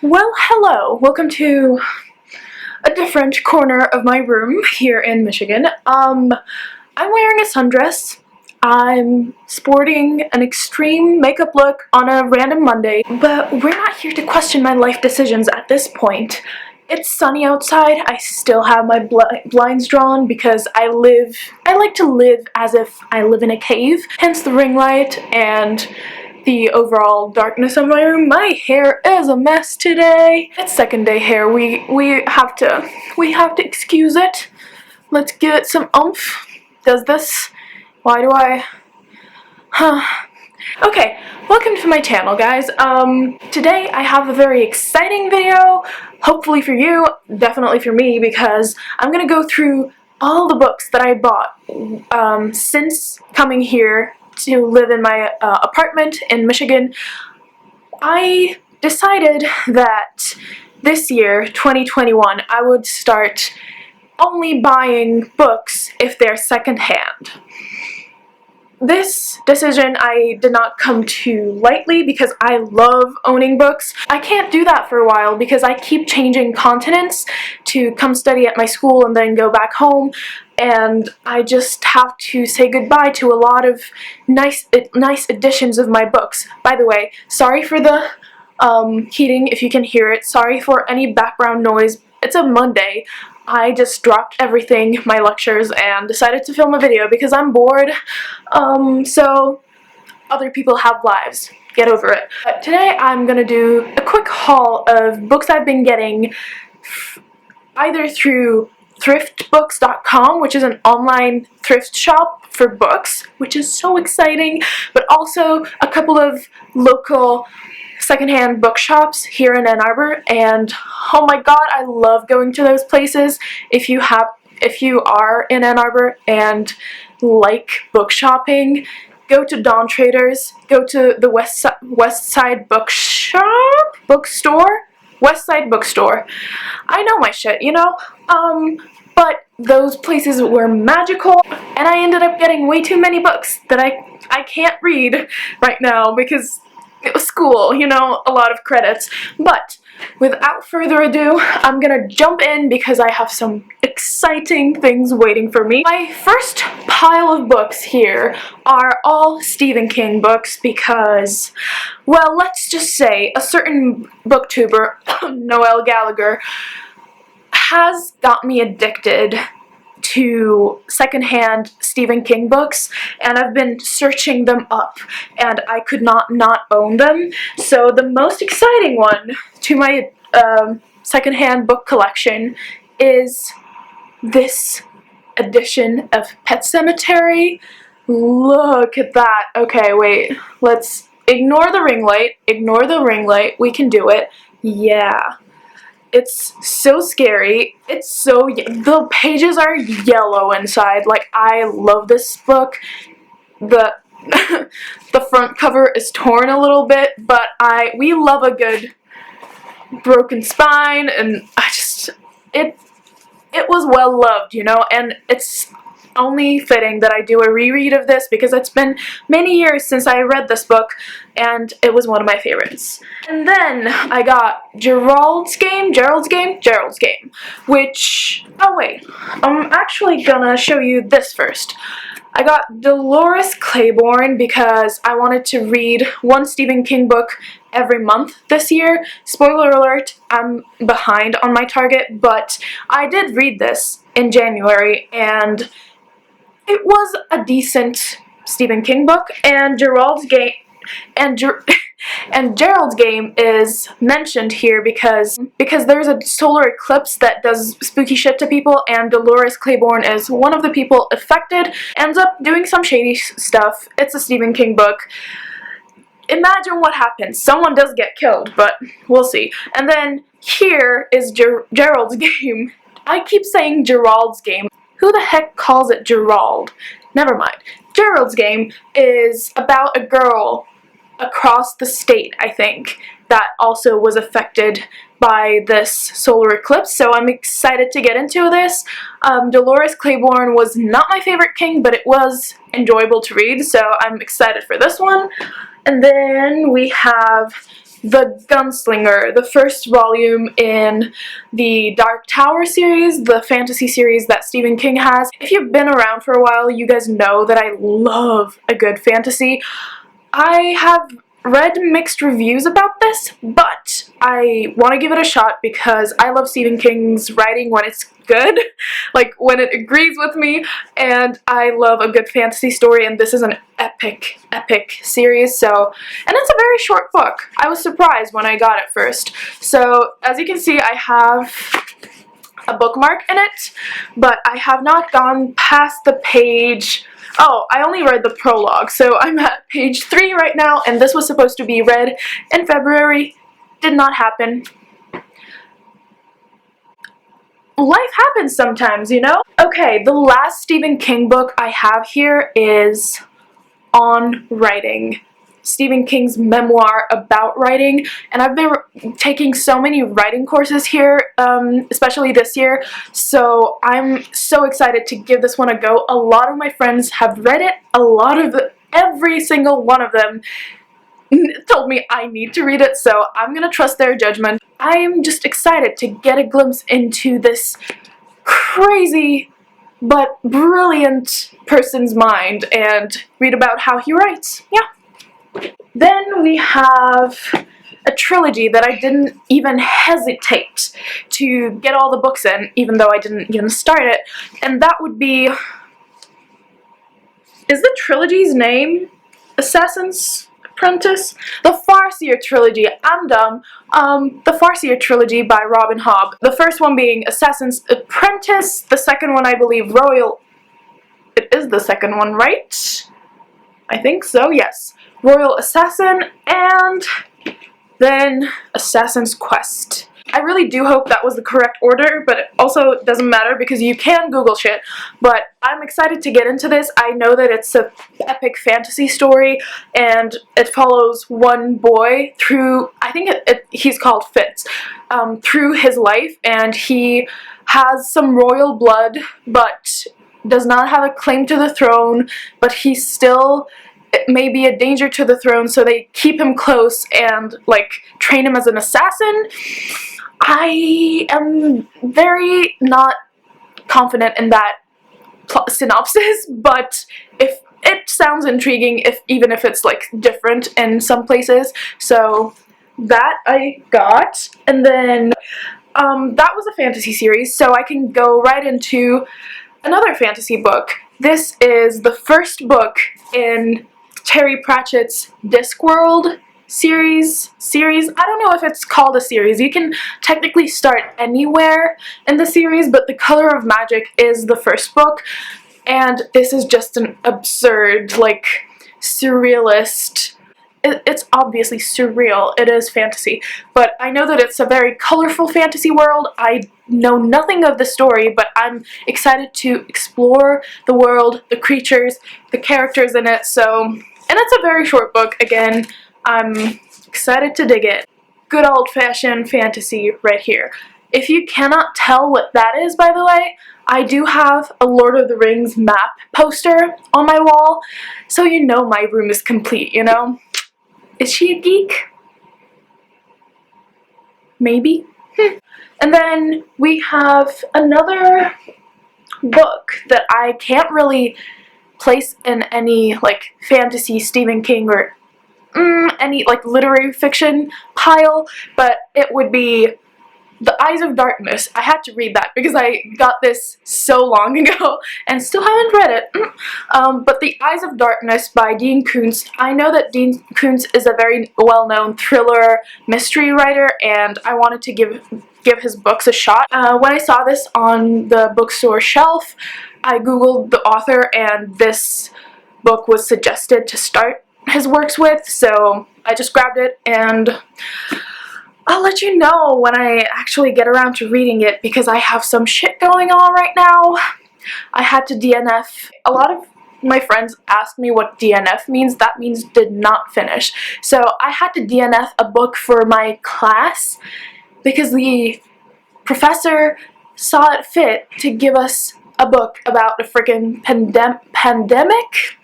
Well, hello. Welcome to a different corner of my room here in Michigan. I'm wearing a sundress. I'm sporting an extreme makeup look on a random Monday, but we're not here to question my life decisions at this point. It's sunny outside. I still have my blinds drawn because I like to live as if I live in a cave, hence the ring light and the overall darkness of my room. My hair is a mess today. It's second day hair. We have to excuse it. Let's give it some oomph. Does this? Why do I? Okay, welcome to my channel, guys. Today I have a very exciting video, hopefully for you, definitely for me, because I'm gonna go through all the books that I bought since coming here to live in my apartment in Michigan. I decided that this year, 2021, I would start only buying books if they're secondhand. This decision I did not come to lightly because I love owning books. I can't do that for a while because I keep changing continents to come study at my school and then go back home, and I just have to say goodbye to a lot of nice editions of my books. By the way, sorry for the heating if you can hear it. Sorry for any background noise. It's a Monday. I just dropped everything, my lectures, and decided to film a video because I'm bored. So other people have lives. Get over it. But today I'm gonna do a quick haul of books I've been getting either through thriftbooks.com, which is an online thrift shop for books, which is so exciting, but also a couple of local secondhand bookshops here in Ann Arbor, and oh my god, I love going to those places. If you are in Ann Arbor and like book shopping, go to Dawn Traders, go to the West Side Bookstore. I know my shit, you know? But those places were magical, and I ended up getting way too many books that I can't read right now because it was school, you know, a lot of credits. But without further ado, I'm gonna jump in because I have some exciting things waiting for me. My first pile of books here are all Stephen King books because, well, let's just say a certain booktuber, Noel Gallagher, has got me addicted to secondhand Stephen King books, and I've been searching them up and I could not own them. So the most exciting one to my secondhand book collection is this edition of Pet Sematary. Look at that. Okay, wait, let's ignore the ring light, we can do it. Yeah. It's so scary. The pages are yellow inside. Like, I love this book. The the front cover is torn a little bit, but we love a good broken spine, and it was well loved, you know, and it's only fitting that I do a reread of this because it's been many years since I read this book and it was one of my favorites. And then I got Gerald's Game, which, oh wait, I'm actually gonna show you this first. I got Dolores Claiborne because I wanted to read one Stephen King book every month this year. Spoiler alert, I'm behind on my target, but I did read this in January and it was a decent Stephen King book, and Gerald's Game is mentioned here because there's a solar eclipse that does spooky shit to people, and Dolores Claiborne is one of the people affected, ends up doing some shady stuff. It's a Stephen King book. Imagine what happens. Someone does get killed, but we'll see. And then here is Gerald's Game. I keep saying Gerald's Game. Who the heck calls it Gerald? Never mind. Gerald's Game is about a girl across the state, I think, that also was affected by this solar eclipse, so I'm excited to get into this. Dolores Claiborne was not my favorite King, but it was enjoyable to read, so I'm excited for this one. And then we have The Gunslinger, the first volume in the Dark Tower series, the fantasy series that Stephen King has. If you've been around for a while, you guys know that I love a good fantasy. I have read mixed reviews about this, but I want to give it a shot because I love Stephen King's writing when it's good, like when it agrees with me, and I love a good fantasy story, and this is an epic series. So, and it's a very short book. I was surprised when I got it first. So, as you can see, I have a bookmark in it, but I have not gone past the page. Oh, I only read the prologue, so I'm at page 3 right now, and this was supposed to be read in February. Did not happen. Life happens sometimes, you know? Okay, the last Stephen King book I have here is On Writing. Stephen King's memoir about writing, and I've been taking so many writing courses here, especially this year, so I'm so excited to give this one a go. A lot of my friends have read it. Every single one of them told me I need to read it, so I'm gonna trust their judgment. I am just excited to get a glimpse into this crazy but brilliant person's mind and read about how he writes. Yeah. Then we have a trilogy that I didn't even hesitate to get all the books in, even though I didn't even start it, and that would be... Is the trilogy's name Assassin's Apprentice? The Farseer trilogy. I'm dumb. The Farseer trilogy by Robin Hobb. The first one being Assassin's Apprentice, the second one I believe Royal... It is the second one, right? I think so, yes. Royal Assassin, and then Assassin's Quest. I really do hope that was the correct order, but it also doesn't matter because you can Google shit. But I'm excited to get into this. I know that it's an epic fantasy story, and it follows one boy through, I think he's called Fitz, through his life, and he has some royal blood, but does not have a claim to the throne, but he's still... It may be a danger to the throne, so they keep him close and, like, train him as an assassin. I am very not confident in that synopsis, but if it sounds intriguing, even if it's, like, different in some places. So that I got, and then that was a fantasy series, so I can go right into another fantasy book. This is the first book in Terry Pratchett's Discworld series. I don't know if it's called a series. You can technically start anywhere in the series, but The Color of Magic is the first book, and this is just an absurd, like, surrealist... It's obviously surreal. It is fantasy, but I know that it's a very colorful fantasy world. I know nothing of the story, but I'm excited to explore the world, the creatures, the characters in it, so... And it's a very short book, again. I'm excited to dig it. Good old-fashioned fantasy right here. If you cannot tell what that is, by the way, I do have a Lord of the Rings map poster on my wall, so you know my room is complete, you know? Is she a geek? Maybe? And then we have another book that I can't really place in any, like, fantasy Stephen King or any, like, literary fiction pile, but it would be The Eyes of Darkness. I had to read that because I got this so long ago and still haven't read it. But The Eyes of Darkness by Dean Koontz. I know that Dean Koontz is a very well-known thriller mystery writer, and I wanted to give his books a shot. When I saw this on the bookstore shelf, I googled the author, and this book was suggested to start his works with, so I just grabbed it, and I'll let you know when I actually get around to reading it because I have some shit going on right now. I had to DNF. A lot of my friends asked me what DNF means. That means did not finish. So I had to DNF a book for my class because the professor saw it fit to give us a book about a freaking pandemic.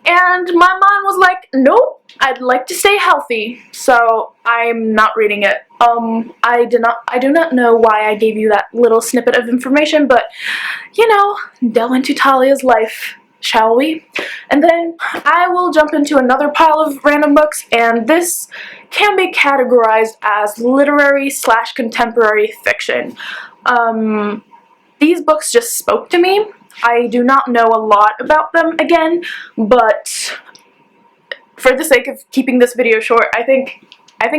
And my mom was like, nope, I'd like to stay healthy, so I'm not reading it. I do not know why I gave you that little snippet of information, but, you know, delve into Talia's life, shall we? And then I will jump into another pile of random books, and this can be categorized as literary / contemporary fiction. These books just spoke to me. I do not know a lot about them again, but for the sake of keeping this video short, I think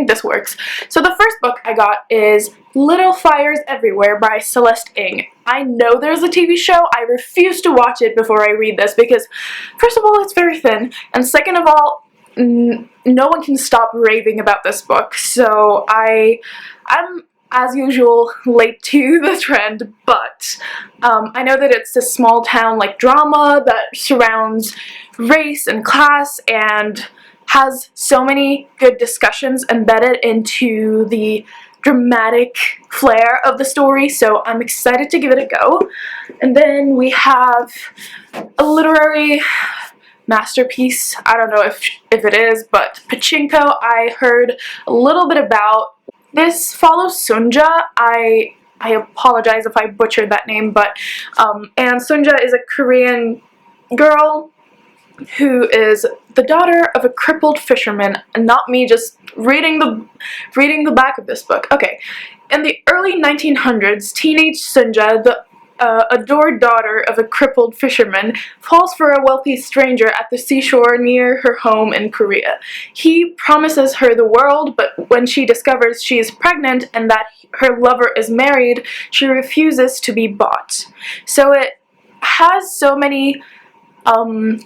this works. So the first book I got is Little Fires Everywhere by Celeste Ng. I know there's a TV show. I refuse to watch it before I read this because, first of all, it's very thin, and second of all, no one can stop raving about this book. So I'm as usual late to the trend, but I know that it's a small town like drama that surrounds race and class and has so many good discussions embedded into the dramatic flair of the story, so I'm excited to give it a go. And then we have a literary masterpiece. I don't know if it is, but Pachinko I heard a little bit about. This follows Sunja. I apologize if I butchered that name, but and Sunja is a Korean girl who is the daughter of a crippled fisherman, and not me just reading the back of this book. Okay, in the early 1900s, teenage Sunja, the adored daughter of a crippled fisherman, falls for a wealthy stranger at the seashore near her home in Korea. He promises her the world, but when she discovers she is pregnant and that her lover is married, she refuses to be bought. So it has so many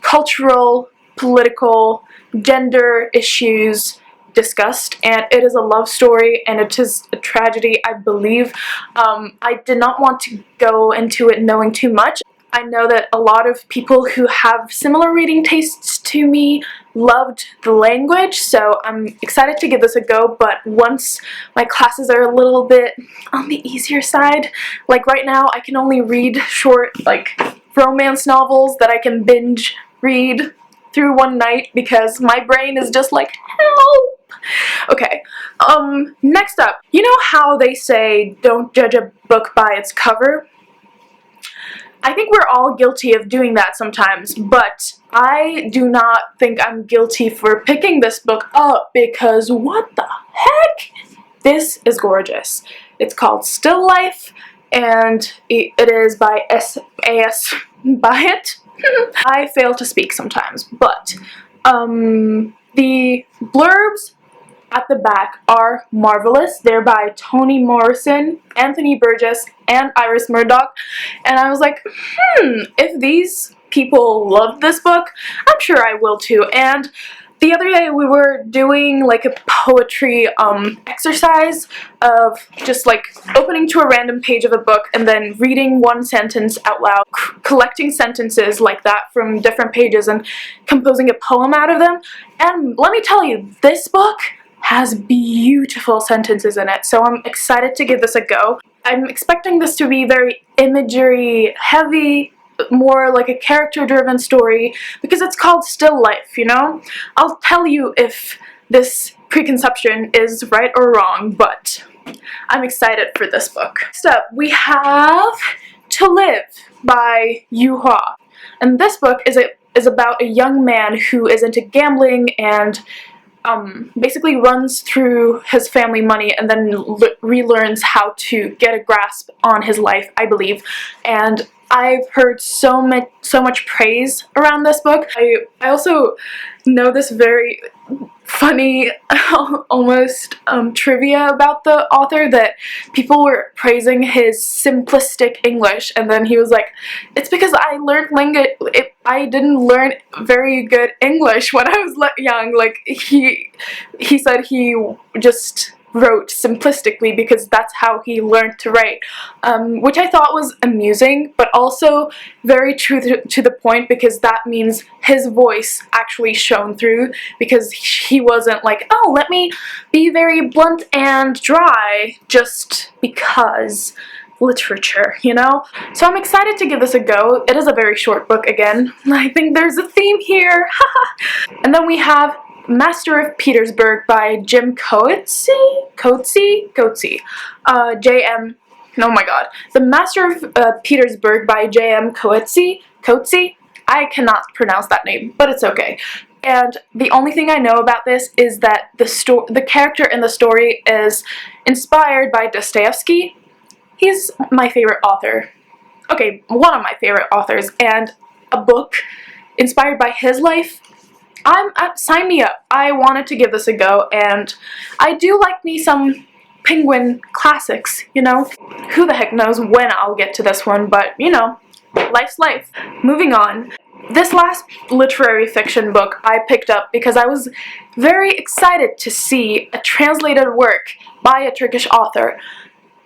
cultural, political, gender issues discussed, and it is a love story, and it is a tragedy, I believe. I did not want to go into it knowing too much. I know that a lot of people who have similar reading tastes to me loved the language, so I'm excited to give this a go, but once my classes are a little bit on the easier side, like right now I can only read short, like, romance novels that I can binge read through one night because my brain is just like, help! Okay, next up, you know how they say don't judge a book by its cover? I think we're all guilty of doing that sometimes, but I do not think I'm guilty for picking this book up because what the heck? This is gorgeous. It's called Still Life, and it is by S.A.S. Byatt. I fail to speak sometimes, but the blurbs at the back are marvelous. They're by Toni Morrison, Anthony Burgess, and Iris Murdoch, and I was like, if these people love this book, I'm sure I will too. And the other day we were doing like a poetry exercise of just like opening to a random page of a book and then reading one sentence out loud, collecting sentences like that from different pages and composing a poem out of them. And let me tell you, this book has beautiful sentences in it, so I'm excited to give this a go. I'm expecting this to be very imagery heavy, more like a character-driven story, because it's called Still Life, you know? I'll tell you if this preconception is right or wrong, but I'm excited for this book. Next up, we have To Live by Yu Hua. And this book is about a young man who is into gambling and basically runs through his family money and then relearns how to get a grasp on his life, I believe. And I've heard so much praise around this book. I also know this very funny almost trivia about the author, that people were praising his simplistic English, and then he was like, it's because I learned language, I didn't learn very good English when I was young. Like, he said he just wrote simplistically because that's how he learned to write, which I thought was amusing, but also very true to the point, because that means his voice actually shone through, because he wasn't like, oh, let me be very blunt and dry just because. literature, you know? So I'm excited to give this a go. It is a very short book again. I think there's a theme here. And then we have Master of Petersburg by Jim Coetzee? J.M. Oh my god. The Master of Petersburg by J.M. Coetzee? I cannot pronounce that name, but it's okay. And the only thing I know about this is that the character in the story is inspired by Dostoevsky. He's my favorite author. Okay, one of my favorite authors, and a book inspired by his life. Sign me up. I wanted to give this a go, and I do like me some Penguin classics, you know? Who the heck knows when I'll get to this one, but, you know, life's life. Moving on. This last literary fiction book I picked up because I was very excited to see a translated work by a Turkish author,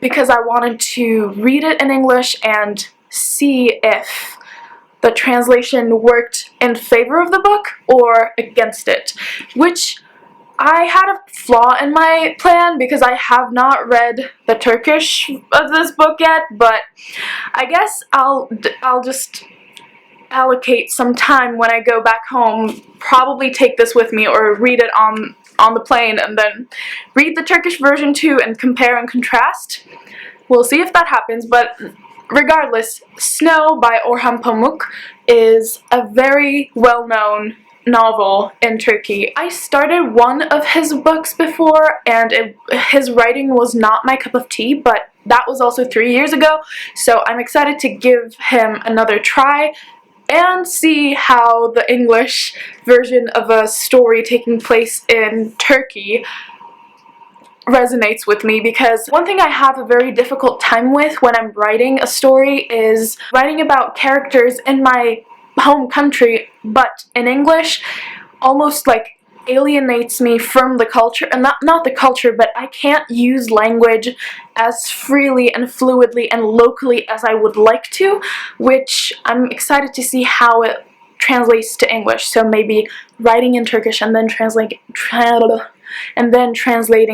because I wanted to read it in English and see if the translation worked in favor of the book or against it, which I had a flaw in my plan because I have not read the Turkish of this book yet, but I guess I'll just allocate some time when I go back home, probably take this with me or read it on the plane and then read the Turkish version too and compare and contrast. We'll see if that happens, but regardless, Snow by Orhan Pamuk is a very well-known novel in Turkey. I started one of his books before, and his writing was not my cup of tea, but that was also 3 years ago, so I'm excited to give him another try and see how the English version of a story taking place in Turkey resonates with me, because one thing I have a very difficult time with when I'm writing a story is writing about characters in my home country but in English almost like alienates me from the culture, and not the culture, but I can't use language as freely and fluidly and locally as I would like to, which I'm excited to see how it translates to English. So maybe writing in Turkish and then translating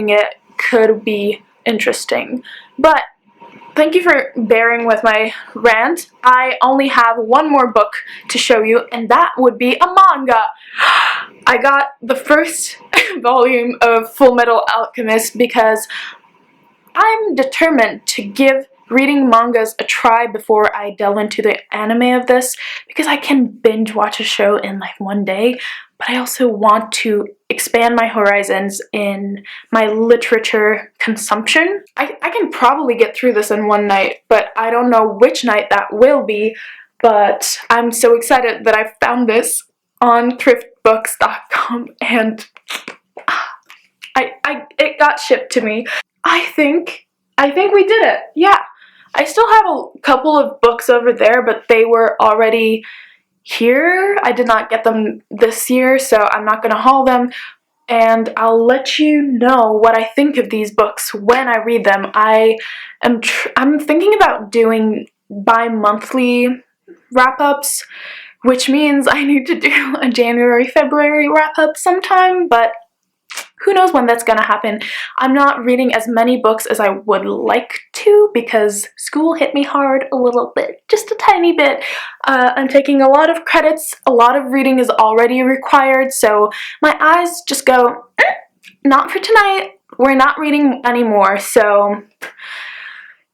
it could be interesting. But thank you for bearing with my rant. I only have one more book to show you, and that would be a manga. I got the first volume of Full Metal Alchemist because I'm determined to give reading mangas a try before I delve into the anime of this, because I can binge watch a show in like one day, but I also want to expand my horizons in my literature consumption. I can probably get through this in one night, but I don't know which night that will be, but I'm so excited that I found this on thriftbooks.com, and it got shipped to me. I think we did it. Yeah. I still have a couple of books over there, but they were already here. I did not get them this year, so I'm not going to haul them, and I'll let you know what I think of these books when I read them. I'm thinking about doing bi-monthly wrap-ups, which means I need to do a January-February wrap-up sometime, but who knows when that's gonna happen. I'm not reading as many books as I would like to because school hit me hard a little bit, just a tiny bit. I'm taking a lot of credits, a lot of reading is already required, so my eyes just go, not for tonight, we're not reading anymore, so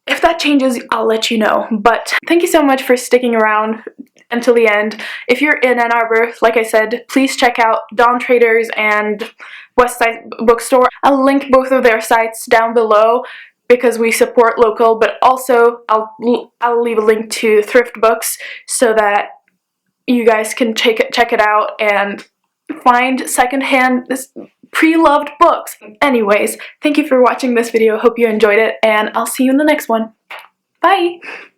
if that changes, I'll let you know. But thank you so much for sticking around until the end. If you're in Ann Arbor, like I said, please check out Dawn Traders and Westside Bookstore. I'll link both of their sites down below because we support local, but also I'll leave a link to Thrift Books so that you guys can check it out and find secondhand pre-loved books. Anyways, thank you for watching this video. Hope you enjoyed it, and I'll see you in the next one. Bye!